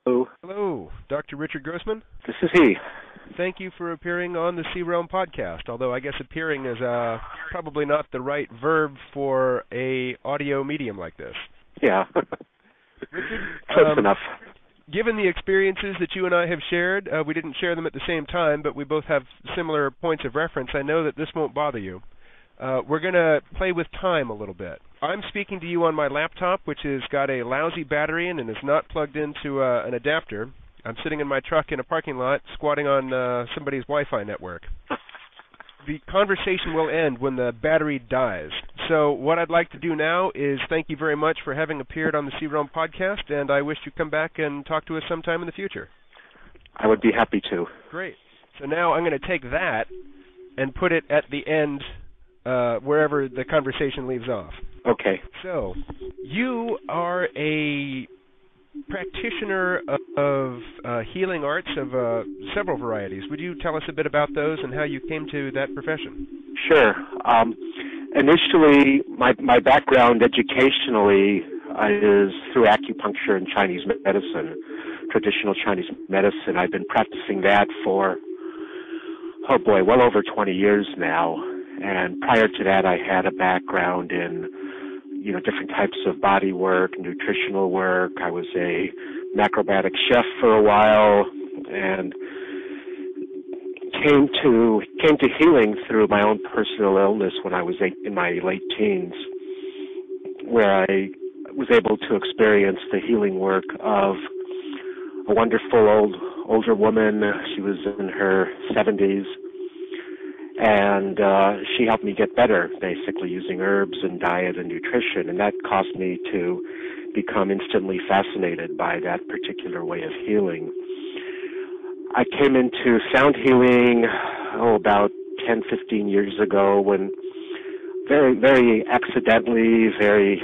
Hello. Hello, Dr. Richard Grossman. This is he. Thank you for appearing on the Sea Realm podcast, although I guess appearing is probably not the right verb for a audio medium like this. Yeah. Richard, Close enough. Given the experiences that you and I have shared, we didn't share them at the same time, but we both have similar points of reference. I know that this won't bother you. We're going to play with time a little bit. I'm speaking to you on my laptop, which has got a lousy battery in and is not plugged into an adapter. I'm sitting in my truck in a parking lot, squatting on somebody's Wi-Fi network. The conversation will end when the battery dies. So what I'd like to do now is thank you very much for having appeared on the Sea Realm podcast, and I wish you'd come back and talk to us sometime in the future. I would be happy to. Great. So now I'm going to take that and put it at the end wherever the conversation leaves off. Okay. So, you are a practitioner of healing arts of several varieties. Would you tell us a bit about those and how you came to that profession? Sure. Initially, my background educationally is through acupuncture and Chinese medicine, traditional Chinese medicine. I've been practicing that for, well over 20 years now. And prior to that, I had a background in, different types of body work, nutritional work. I was a macrobiotic chef for a while, and came to healing through my own personal illness when I was in my late teens, where I was able to experience the healing work of a wonderful older woman. She was in her 70s. And she helped me get better, basically, using herbs and diet and nutrition. And that caused me to become instantly fascinated by that particular way of healing. I came into sound healing, about 10, 15 years ago when very, very accidentally, very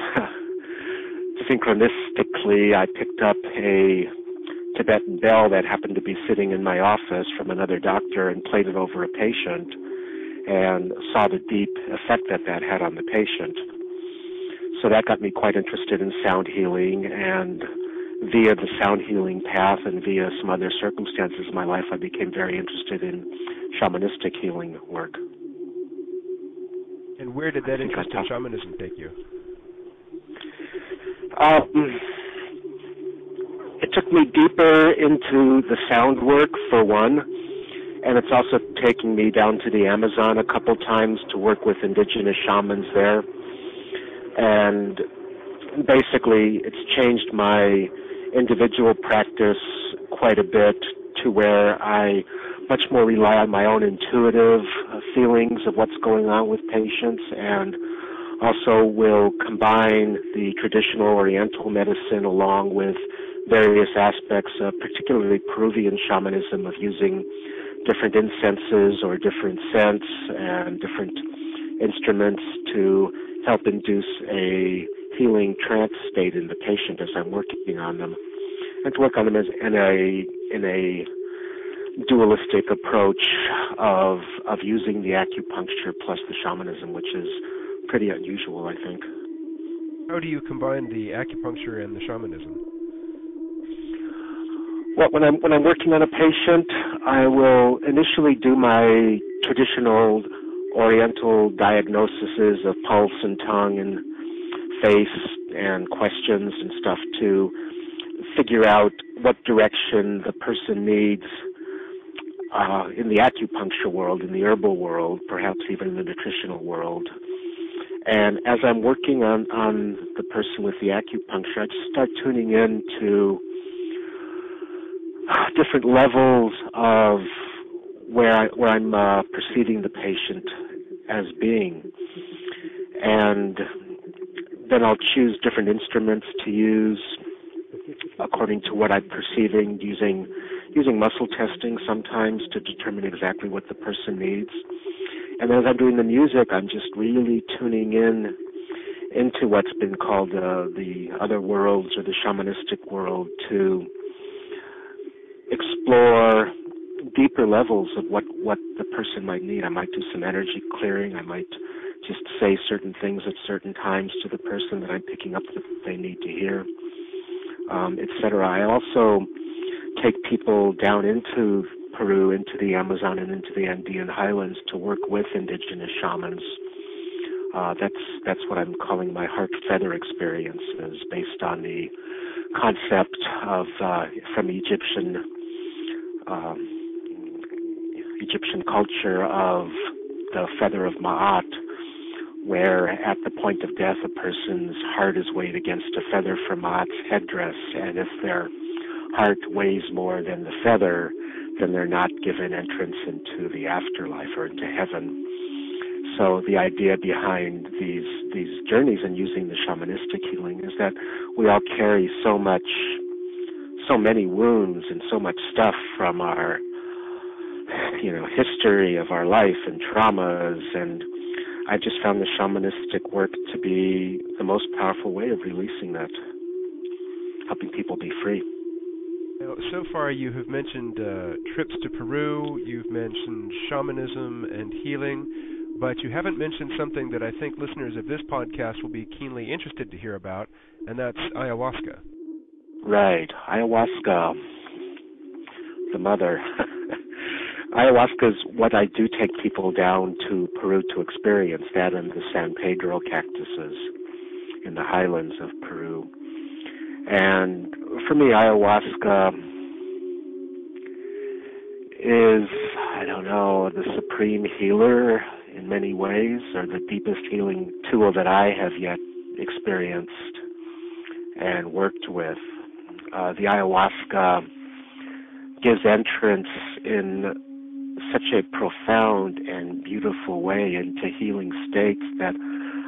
synchronistically, I picked up a Tibetan bell that happened to be sitting in my office from another doctor and played it over a patient, and saw the deep effect that had on the patient. So that got me quite interested in sound healing, and via the sound healing path and via some other circumstances in my life, I became very interested in shamanistic healing work. And where did that interest in shamanism take you? It took me deeper into the sound work, for one. And it's also taking me down to the Amazon a couple times to work with indigenous shamans there. And basically, it's changed my individual practice quite a bit to where I much more rely on my own intuitive feelings of what's going on with patients, and also will combine the traditional Oriental medicine along with various aspects of particularly Peruvian shamanism of using different incenses or different scents and different instruments to help induce a healing trance state in the patient as I'm working on them, and to work on them as in a dualistic approach of using the acupuncture plus the shamanism, which is pretty unusual, I think. How do you combine the acupuncture and the shamanism? Well, when I'm working on a patient, I will initially do my traditional Oriental diagnoses of pulse and tongue and face and questions and stuff to figure out what direction the person needs in the acupuncture world, in the herbal world, perhaps even in the nutritional world. And as I'm working on the person with the acupuncture, I just start tuning in to different levels of where I'm perceiving the patient as being, and then I'll choose different instruments to use according to what I'm perceiving, using muscle testing sometimes to determine exactly what the person needs. And as I'm doing the music, I'm just really tuning into what's been called the other worlds or the shamanistic world to explore deeper levels of what the person might need. I might do some energy clearing. I might just say certain things at certain times to the person that I'm picking up that they need to hear, etc. I also take people down into Peru, into the Amazon, and into the Andean highlands to work with indigenous shamans. That's what I'm calling my heart feather experiences, based on the concept of from Egyptian culture of the feather of Ma'at, where at the point of death a person's heart is weighed against a feather from Ma'at's headdress, and if their heart weighs more than the feather, then they're not given entrance into the afterlife or into heaven. So the idea behind these journeys and using the shamanistic healing is that we all carry so many wounds and so much stuff from our, history of our life and traumas, and I just found the shamanistic work to be the most powerful way of releasing that, helping people be free. Now, so far you have mentioned trips to Peru, you've mentioned shamanism and healing, but you haven't mentioned something that I think listeners of this podcast will be keenly interested to hear about, and that's ayahuasca. Right. Ayahuasca, the mother. Ayahuasca is what I do take people down to Peru to experience, that and the San Pedro cactuses in the highlands of Peru. And for me, ayahuasca is, the supreme healer in many ways, or the deepest healing tool that I have yet experienced and worked with. The ayahuasca gives entrance in such a profound and beautiful way into healing states that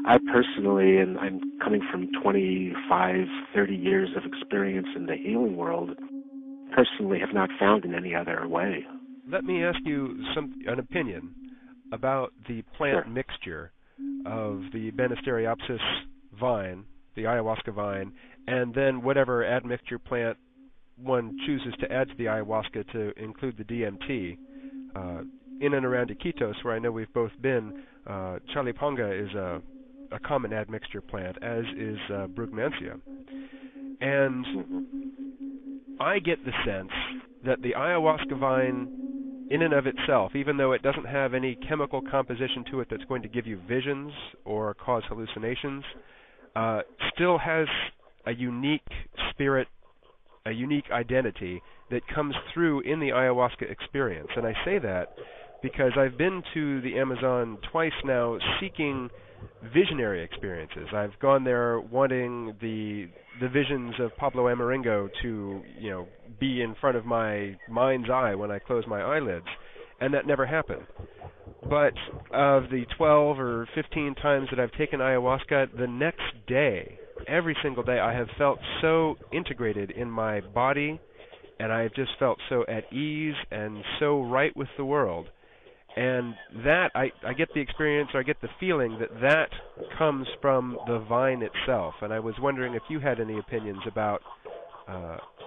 I personally, and I'm coming from 25, 30 years of experience in the healing world, personally have not found in any other way. Let me ask you an opinion about the plant Sure. mixture of the Banisteriopsis vine, the ayahuasca vine, and then whatever admixture plant one chooses to add to the ayahuasca to include the DMT. In and around Iquitos, where I know we've both been, Chalipanga is a common admixture plant, as is Brugmansia. And I get the sense that the ayahuasca vine, in and of itself, even though it doesn't have any chemical composition to it that's going to give you visions or cause hallucinations, still has a unique spirit, a unique identity that comes through in the ayahuasca experience. And I say that because I've been to the Amazon twice now seeking visionary experiences. I've gone there wanting the visions of Pablo Amaringo to, be in front of my mind's eye when I close my eyelids, and that never happened. But of the 12 or 15 times that I've taken ayahuasca, the next day, every single day, I have felt so integrated in my body, and I have just felt so at ease and so right with the world. And that, I get the experience, or I get the feeling that comes from the vine itself. And I was wondering if you had any opinions about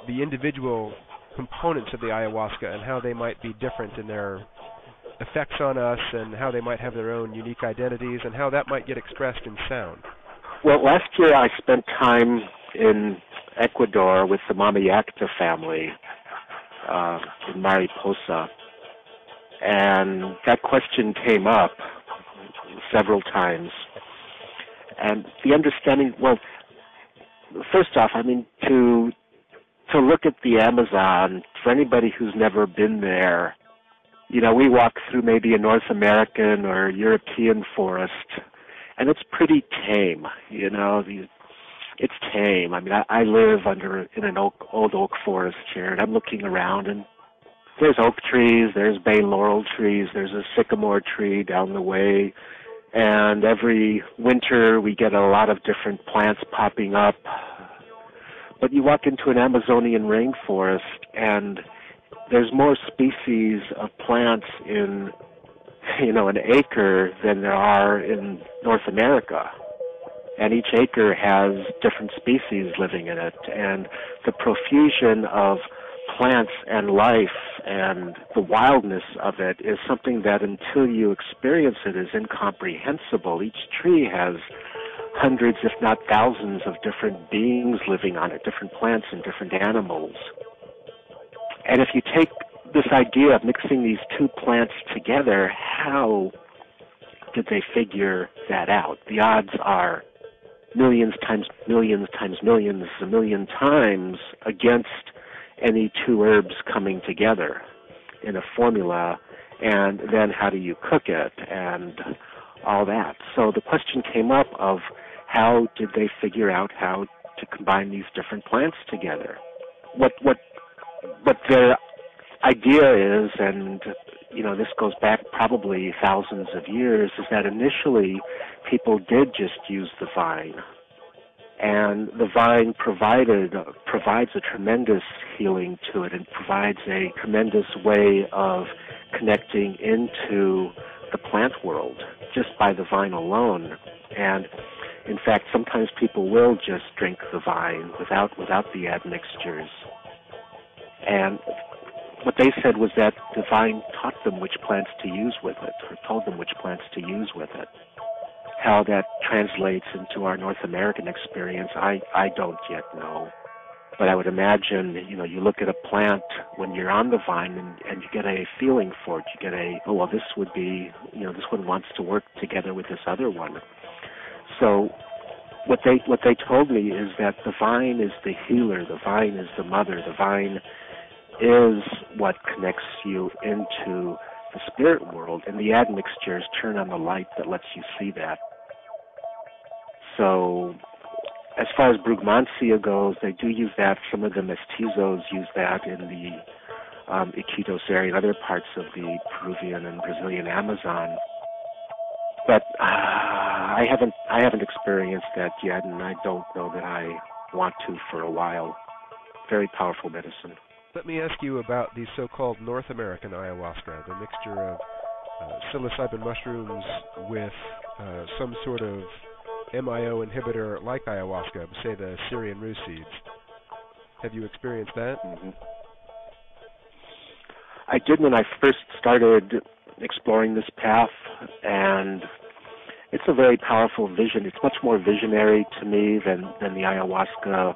the individual components of the ayahuasca and how they might be different in their effects on us, and how they might have their own unique identities, and how that might get expressed in sound. Well, last year I spent time in Ecuador with the Mama Yacta family in Mariposa, and that question came up several times. And the understanding, well, first off, to look at the Amazon, for anybody who's never been there, we walk through maybe a North American or European forest, and it's pretty tame, it's tame. I live in an old oak forest here, and I'm looking around, and there's oak trees, there's bay laurel trees, there's a sycamore tree down the way, and every winter we get a lot of different plants popping up. But you walk into an Amazonian rainforest, and there's more species of plants in, an acre than there are in North America. And each acre has different species living in it. And the profusion of plants and life and the wildness of it is something that until you experience it is incomprehensible. Each tree has hundreds, if not thousands, of different beings living on it, different plants and different animals. And if you take this idea of mixing these two plants together, how did they figure that out? The odds are millions times millions times millions, a million times against any two herbs coming together in a formula, and then how do you cook it and all that. So the question came up of how did they figure out how to combine these different plants together? What their idea is, and this goes back probably thousands of years, is that initially people did just use the vine. And the vine provides a tremendous healing to it, and provides a tremendous way of connecting into the plant world just by the vine alone. And in fact, sometimes people will just drink the vine without the admixtures. And what they said was that the vine taught them which plants to use with it, or told them which plants to use with it. How that translates into our North American experience, I don't yet know. But I would imagine, you look at a plant when you're on the vine and you get a feeling for it. You get this would be, this one wants to work together with this other one. So what they told me is that the vine is the healer, the vine is the mother, the vine is what connects you into the spirit world, and the admixtures turn on the light that lets you see that. So as far as Brugmansia goes, they do use that. Some of the mestizos use that in the Iquitos area and other parts of the Peruvian and Brazilian Amazon. But I haven't experienced that yet, and I don't know that I want to for a while. Very powerful medicine. Let me ask you about the so-called North American ayahuasca, the mixture of psilocybin mushrooms with some sort of MIO inhibitor like ayahuasca, say the Syrian rue seeds. Have you experienced that? Mm-hmm. I did when I first started exploring this path, and it's a very powerful vision. It's much more visionary to me than the ayahuasca,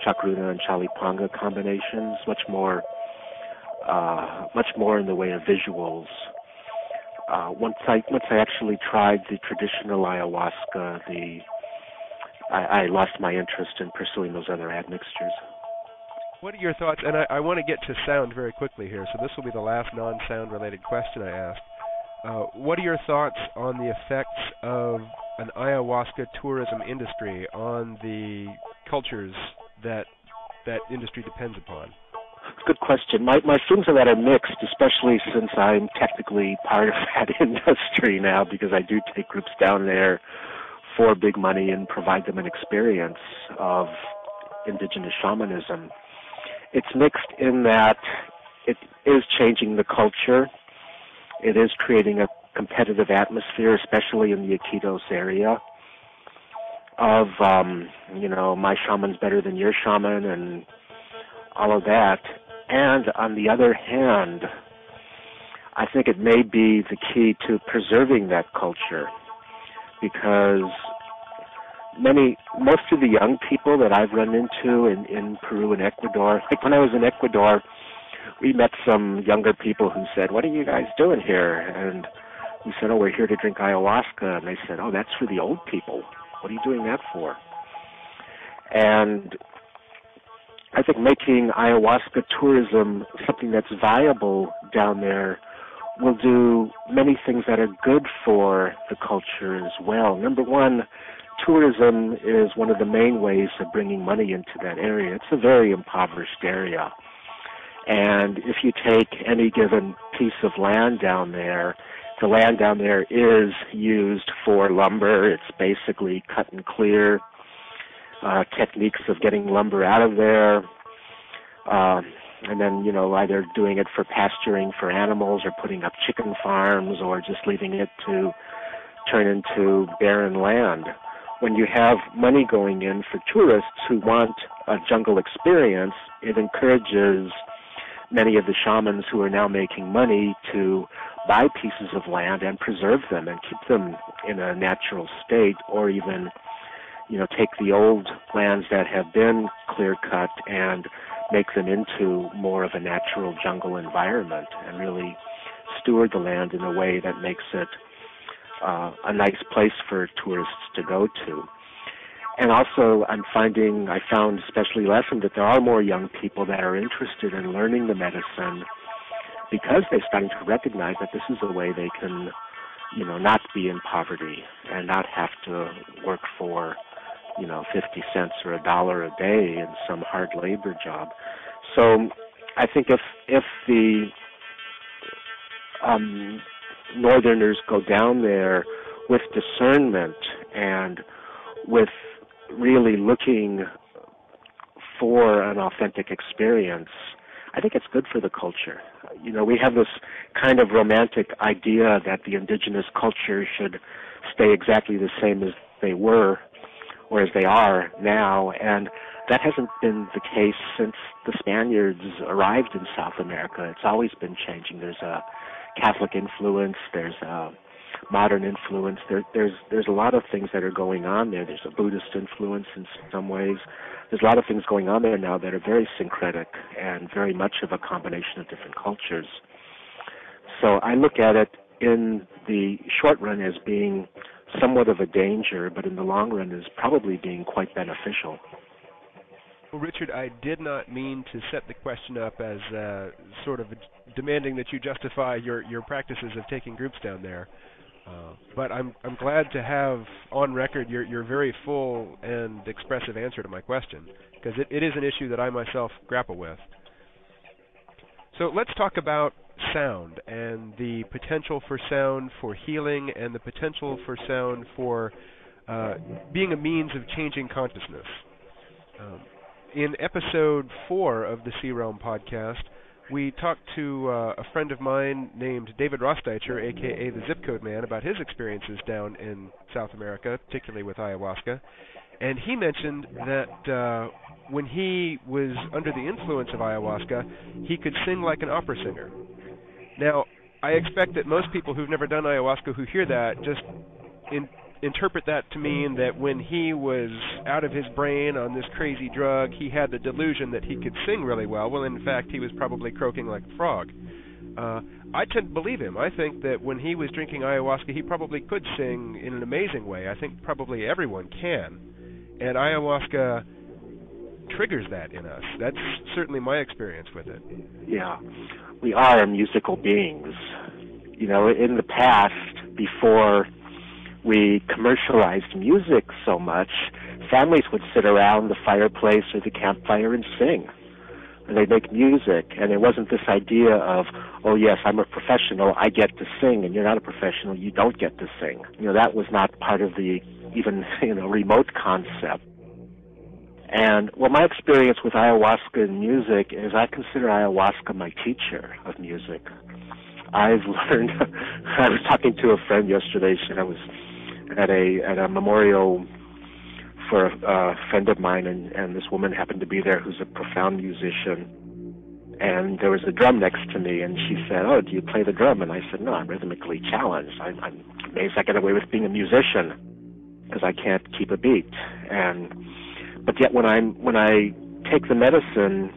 chacruna, and chalipanga combinations. Much more in the way of visuals. Once I actually tried the traditional ayahuasca, I lost my interest in pursuing those other admixtures. What are your thoughts, and I want to get to sound very quickly here, so this will be the last non-sound related question I asked. What are your thoughts on the effects of an ayahuasca tourism industry on the cultures that industry depends upon? It's a good question. My feelings on that are mixed, especially since I'm technically part of that industry now, because I do take groups down there for big money and provide them an experience of indigenous shamanism. It's mixed in that it is changing the culture. It is creating a competitive atmosphere, especially in the Iquitos area, of, my shaman's better than your shaman and all of that. And on the other hand, I think it may be the key to preserving that culture, because most of the young people that I've run into in Peru and Ecuador, like when I was in Ecuador, we met some younger people who said, "What are you guys doing here?" And we said, "Oh, we're here to drink ayahuasca." And they said, "Oh, that's for the old people. What are you doing that for?" And I think making ayahuasca tourism something that's viable down there will do many things that are good for the culture as well. Number one, tourism is one of the main ways of bringing money into that area. It's a very impoverished area. And if you take any given piece of land down there, the land down there is used for lumber. It's basically cut and clear, techniques of getting lumber out of there, and then, either doing it for pasturing for animals or putting up chicken farms or just leaving it to turn into barren land. When you have money going in for tourists who want a jungle experience, it encourages many of the shamans who are now making money to buy pieces of land and preserve them and keep them in a natural state, or even, take the old lands that have been clear-cut and make them into more of a natural jungle environment and really steward the land in a way that makes it a nice place for tourists to go to. And also I found especially lessened that there are more young people that are interested in learning the medicine because they're starting to recognize that this is a way they can, not be in poverty and not have to work for, 50 cents or $1 a day in some hard labor job. So I think if the Northerners go down there with discernment and with really looking for an authentic experience, I think it's good for the culture. We have this kind of romantic idea that the indigenous culture should stay exactly the same as they were or as they are now, and that hasn't been the case since the Spaniards arrived in South America. It's always been changing. There's a Catholic influence, there's a modern influence, there's a lot of things that are going on there. There's a Buddhist influence in some ways. There's a lot of things going on there now that are very syncretic and very much of a combination of different cultures. So I look at it in the short run as being somewhat of a danger, but in the long run as probably being quite beneficial. Well, Richard, I did not mean to set the question up as sort of demanding that you justify your practices of taking groups down there. But I'm glad to have on record your very full and expressive answer to my question, because it is an issue that I myself grapple with. So let's talk about sound and the potential for sound for healing and the potential for sound for being a means of changing consciousness. In episode 4 of the Sea Realm podcast, we talked to a friend of mine named David Rosteicher, a.k.a. the Zip Code Man, about his experiences down in South America, particularly with ayahuasca. And he mentioned that when he was under the influence of ayahuasca, he could sing like an opera singer. Now, I expect that most people who've never done ayahuasca who hear that just interpret that to mean that when he was out of his brain on this crazy drug, he had the delusion that he could sing really well. Well, in fact, he was probably croaking like a frog. I tend to believe him. I think that when he was drinking ayahuasca, he probably could sing in an amazing way. I think probably everyone can. And ayahuasca triggers that in us. That's certainly my experience with it. Yeah. We are musical beings. In the past, before we commercialized music so much, families would sit around the fireplace or the campfire and sing. And they'd make music, and there wasn't this idea of, oh yes, I'm a professional, I get to sing, and you're not a professional, you don't get to sing. That was not part of the even, remote concept. And my experience with ayahuasca and music is I consider ayahuasca my teacher of music. I've learned, I was talking to a friend yesterday, I was at a memorial for a friend of mine, and this woman happened to be there who's a profound musician. And there was a drum next to me, and she said, "Oh, do you play the drum?" And I said, "No, I'm rhythmically challenged. I'm amazed I get away with being a musician because I can't keep a beat." But yet when I take the medicine,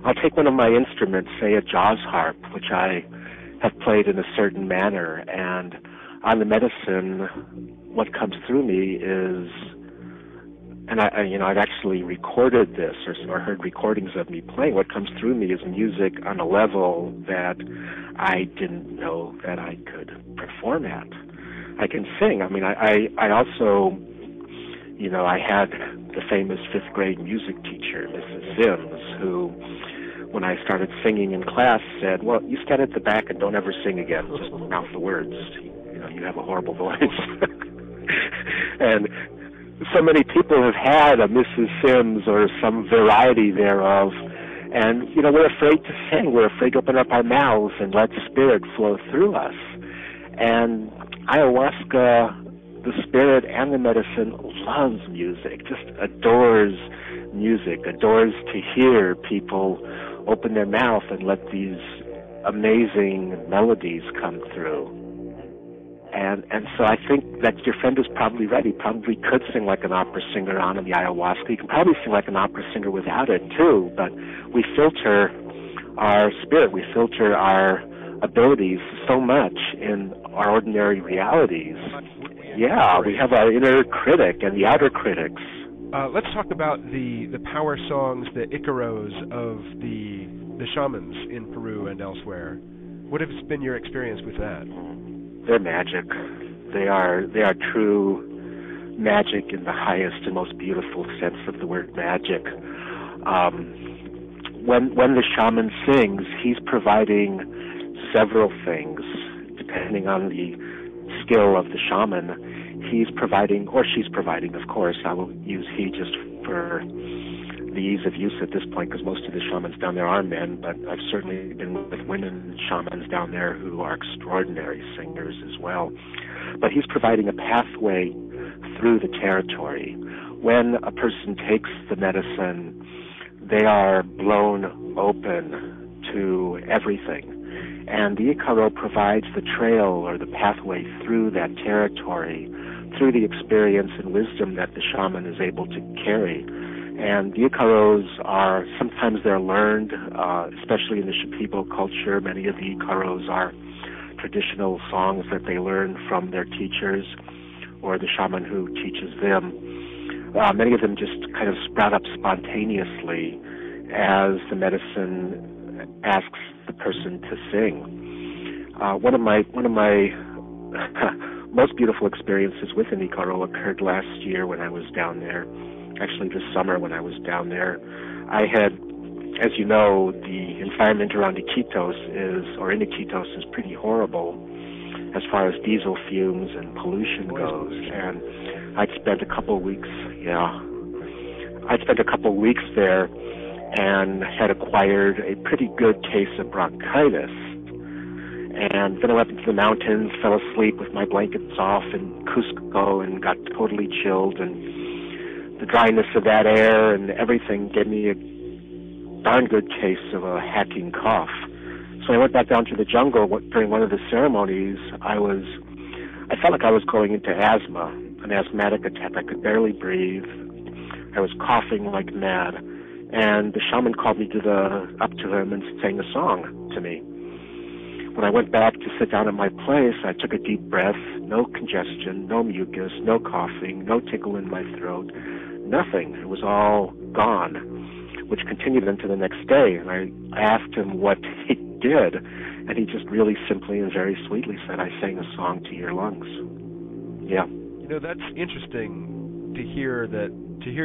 I'll take one of my instruments, say a Jaws harp, which I have played in a certain manner, and on the medicine, what comes through me is, and I've actually recorded this or heard recordings of me playing. What comes through me is music on a level that I didn't know that I could perform at. I can sing. I also, I had the famous 5th grade music teacher, Mrs. Sims, who, when I started singing in class, said, "Well, you stand at the back and don't ever sing again. Just mouth the words. You have a horrible voice." And so many people have had a Mrs. Sims or some variety thereof, and we're afraid to sing. We're afraid to open up our mouths and let spirit flow through us. And ayahuasca, the spirit and the medicine, loves music, just adores music, adores to hear people open their mouth and let these amazing melodies come through. And so I think that your friend is probably right. He probably could sing like an opera singer on the ayahuasca. He can probably sing like an opera singer without it too, but we filter our spirit, we filter our abilities so much in our ordinary realities. Yeah, we have our inner critic and the outer critics. Let's talk about the power songs, the Icaros of the shamans in Peru and elsewhere. What has been your experience with that? They're magic. They are true magic in the highest and most beautiful sense of the word magic. When the shaman sings, he's providing several things, depending on the skill of the shaman. He's providing, or she's providing, of course. I will use he just for the ease of use at this point, because most of the shamans down there are men, but I've certainly been with women shamans down there who are extraordinary singers as well. But he's providing a pathway through the territory. When a person takes the medicine, they are blown open to everything. And the Icaro provides the trail or the pathway through that territory, through the experience and wisdom that the shaman is able to carry. And the Icaros are, sometimes they're learned, especially in the Shipibo culture. Many of the Icaros are traditional songs that they learn from their teachers or the shaman who teaches them. Many of them just kind of sprout up spontaneously as the medicine asks the person to sing. One of my most beautiful experiences with an Icaro occurred last year when I was down there. Actually, this summer when I was down there, I had, as you know, the environment around Iquitos in Iquitos is pretty horrible as far as diesel fumes and pollution goes. And I'd spent a couple of weeks there and had acquired a pretty good case of bronchitis. And then I went into the mountains, fell asleep with my blankets off in Cusco and got totally chilled, and the dryness of that air and everything gave me a darn good case of a hacking cough. So I went back down to the jungle during one of the ceremonies. I felt like I was going into asthma, an asthmatic attack. I could barely breathe. I was coughing like mad. And the shaman called me up to him and sang a song to me. When I went back to sit down at my place, I took a deep breath, no congestion, no mucus, no coughing, no tickle in my throat, nothing. It was all gone, which continued into the next day. And I asked him what he did, and he just really simply and very sweetly said, I sang a song to your lungs. Yeah. You know, that's interesting to hear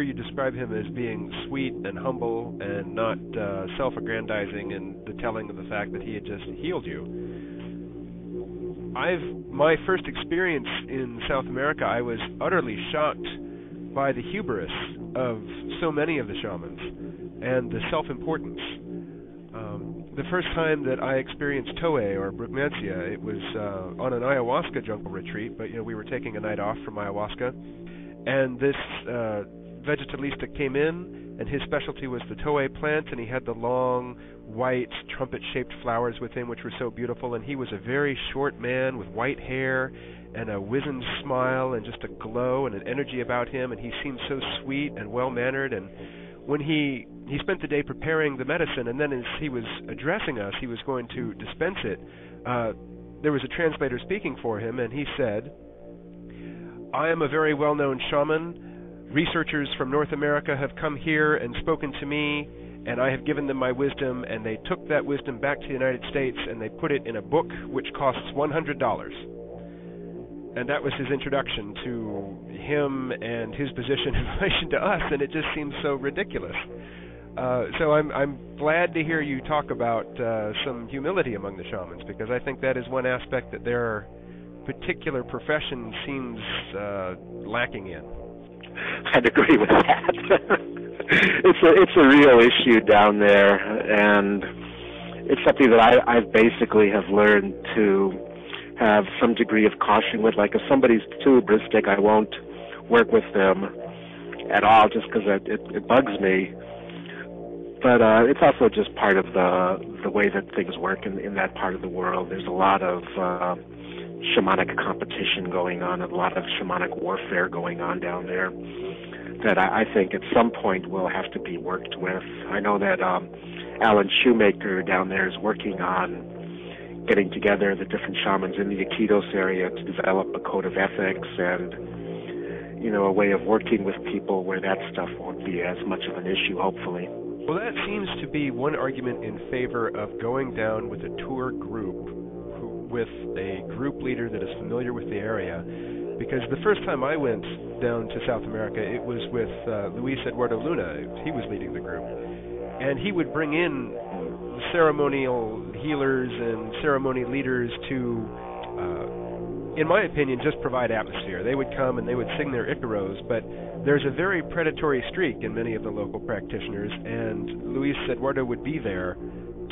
you describe him as being sweet and humble and not self-aggrandizing in the telling of the fact that he had just healed you. My first experience in South America, I was utterly shocked by the hubris of so many of the shamans and the self-importance. The first time that I experienced Toei or Brugmansia, it was on an ayahuasca jungle retreat, but we were taking a night off from ayahuasca, and this vegetalista came in, and his specialty was the Toei plant, and he had the long, white, trumpet-shaped flowers with him, which were so beautiful, and he was a very short man with white hair and a wizened smile and just a glow and an energy about him, and he seemed so sweet and well-mannered. And when he spent the day preparing the medicine, and then as he was addressing us, he was going to dispense it, there was a translator speaking for him, and he said, I am a very well-known shaman. Researchers from North America have come here and spoken to me, and I have given them my wisdom, and they took that wisdom back to the United States, and they put it in a book which costs $100. And that was his introduction to him and his position in relation to us, and it just seems so ridiculous. So I'm glad to hear you talk about some humility among the shamans, because I think that is one aspect that their particular profession seems lacking in. I'd agree with that. It's a real issue down there, and it's something that I basically have learned to have some degree of caution with. Like if somebody's too hubristic, I won't work with them at all, just because it bugs me. But it's also just part of the way that things work in that part of the world. There's a lot of shamanic competition going on, a lot of shamanic warfare going on down there that I think at some point will have to be worked with. I know that Alan Shoemaker down there is working on getting together the different shamans in the Iquitos area to develop a code of ethics and, a way of working with people where that stuff won't be as much of an issue, hopefully. Well, that seems to be one argument in favor of going down with a tour group, with a group leader that is familiar with the area. Because the first time I went down to South America, it was with Luis Eduardo Luna. He was leading the group. And he would bring in ceremonial healers and ceremony leaders to, in my opinion, just provide atmosphere. They would come and they would sing their Icaros, but there's a very predatory streak in many of the local practitioners, and Luis Eduardo would be there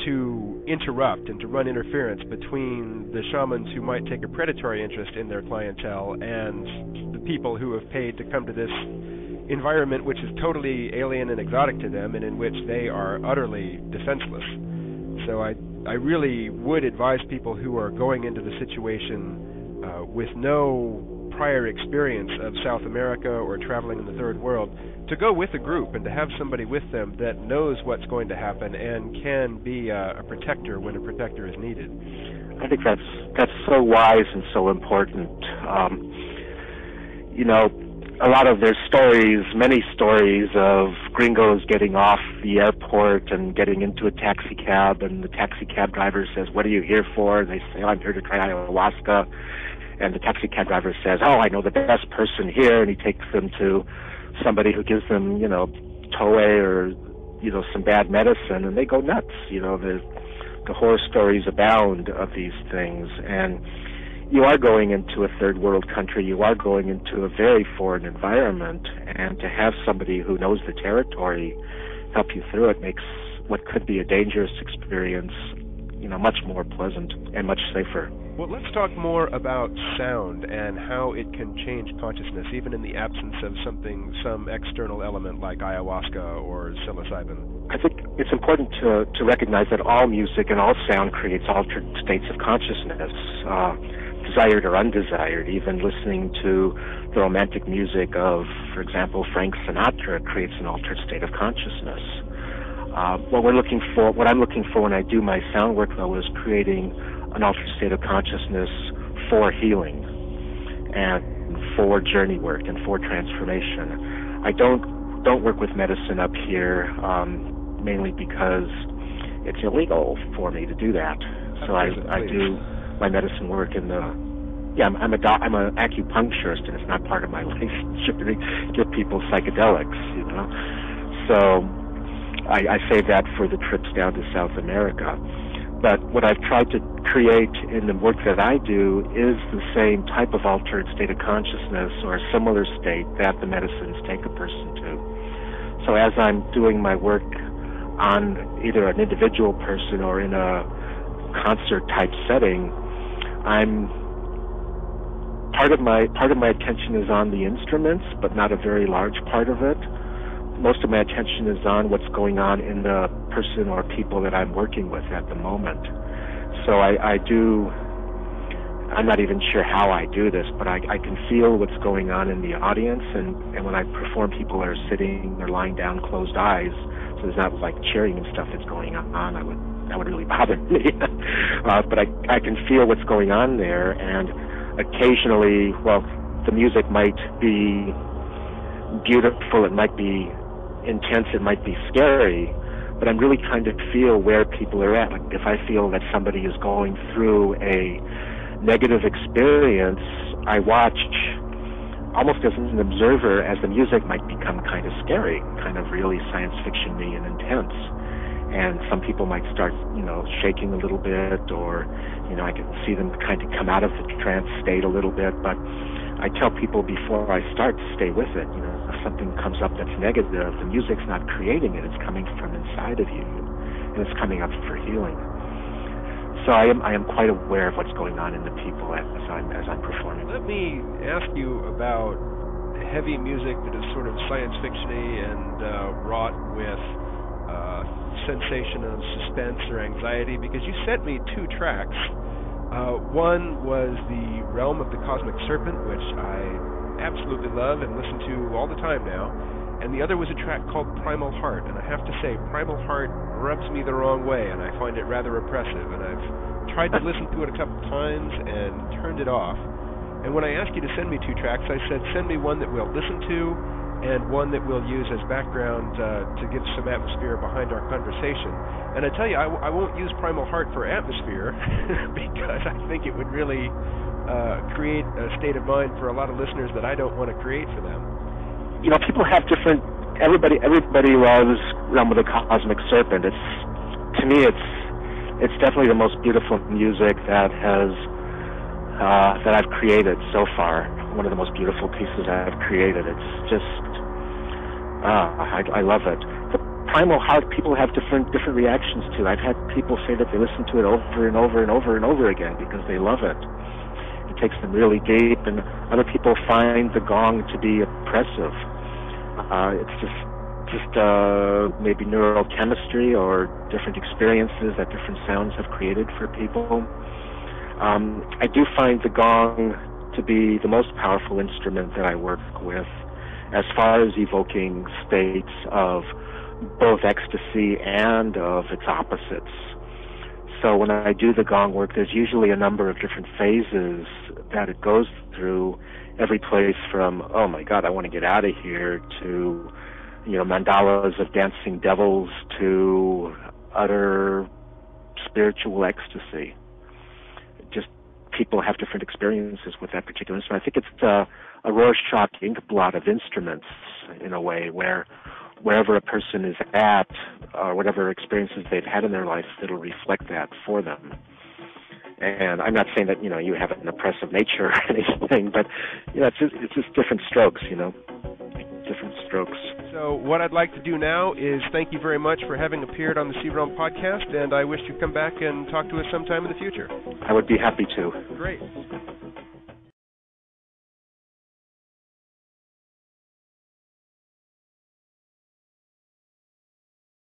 to interrupt and to run interference between the shamans who might take a predatory interest in their clientele and the people who have paid to come to this environment which is totally alien and exotic to them and in which they are utterly defenseless. So I really would advise people who are going into the situation with no prior experience of South America or traveling in the Third World to go with a group and to have somebody with them that knows what's going to happen and can be a protector when a protector is needed. I think that's so wise and so important. A lot of their stories, many stories of gringos getting off the airport and getting into a taxi cab, and the taxi cab driver says, "What are you here for?" And they say, "I'm here to try ayahuasca." And the taxi cab driver says, "Oh, I know the best person here," and he takes them to somebody who gives them, toe or, some bad medicine, and they go nuts. The horror stories abound of these things, and you are going into a third world country, you are going into a very foreign environment, and to have somebody who knows the territory help you through it makes what could be a dangerous experience, much more pleasant and much safer. Well, let's talk more about sound and how it can change consciousness, even in the absence of some external element like ayahuasca or psilocybin. I think it's important to recognize that all music and all sound creates altered states of consciousness, desired or undesired. Even listening to the romantic music of, for example, Frank Sinatra creates an altered state of consciousness. What I'm looking for when I do my sound work, though, is creating an altered state of consciousness for healing and for journey work and for transformation. I don't work with medicine up here, mainly because it's illegal for me to do that. So I do my medicine work in the I'm an acupuncturist, and it's not part of my licensure to give people psychedelics, So I save that for the trips down to South America. But what I've tried to create in the work that I do is the same type of altered state of consciousness or a similar state that the medicines take a person to. So as I'm doing my work on either an individual person or in a concert type setting, part of my attention is on the instruments, but not a very large part of it. Most of my attention is on what's going on in the person or people that I'm working with at the moment. So I'm not even sure how I do this, but I can feel what's going on in the audience, and when I perform, people are sitting or lying down, closed eyes, so there's not like cheering and stuff that's going on. That would really bother me. But I can feel what's going on there, and occasionally, the music might be beautiful, it might be intense, it might be scary, but I'm really trying to feel where people are at. Like if I feel that somebody is going through a negative experience, I watch almost as an observer as the music might become kind of scary, kind of really science fiction-y and intense. And some people might start, shaking a little bit, or, I can see them trying to come out of the trance state a little bit, but I tell people before I start to stay with it. If something comes up that's negative, the music's not creating it, it's coming from inside of you, and it's coming up for healing. So I am quite aware of what's going on in the people as I'm performing. Let me ask you about heavy music that is sort of science fiction-y and wrought with sensation of suspense or anxiety, because you sent me 2 tracks One was the Realm of the Cosmic Serpent, which I absolutely love and listen to all the time now. And the other was a track called Primal Heart, and I have to say, Primal Heart rubs me the wrong way, and I find it rather oppressive, and I've tried to listen to it a couple times and turned it off. And when I asked you to send me 2 tracks, I said, send me one that we'll listen to and one that we'll use as background to give some atmosphere behind our conversation. And I tell you, I won't use Primal Heart for atmosphere because I think it would really create a state of mind for a lot of listeners that I don't want to create for them. You know, people have different. Everybody loves Realm of the Cosmic Serpent. To me, it's definitely the most beautiful music that I've created so far. One of the most beautiful pieces I've created. It's just, I love it. The Primal Heart, people have different reactions to. I've had people say that they listen to it over and over and over and over again because they love it. It takes them really deep, and other people find the gong to be oppressive. It's just maybe neurochemistry or different experiences that different sounds have created for people. I do find the gong to be the most powerful instrument that I work with as far as evoking states of both ecstasy and of its opposites. So when I do the gong work, there's usually a number of different phases that it goes through, every place from, oh my God, I want to get out of here, to, mandalas of dancing devils, to utter spiritual ecstasy. Just people have different experiences with that particular instrument. I think it's a Rorschach inkblot of instruments in a way, where wherever a person is at, or whatever experiences they've had in their life, it'll reflect that for them. And I'm not saying that, you have an oppressive nature or anything, but, it's just different strokes, different strokes. So what I'd like to do now is thank you very much for having appeared on the C-Realm podcast, and I wish you'd come back and talk to us sometime in the future. I would be happy to. Great.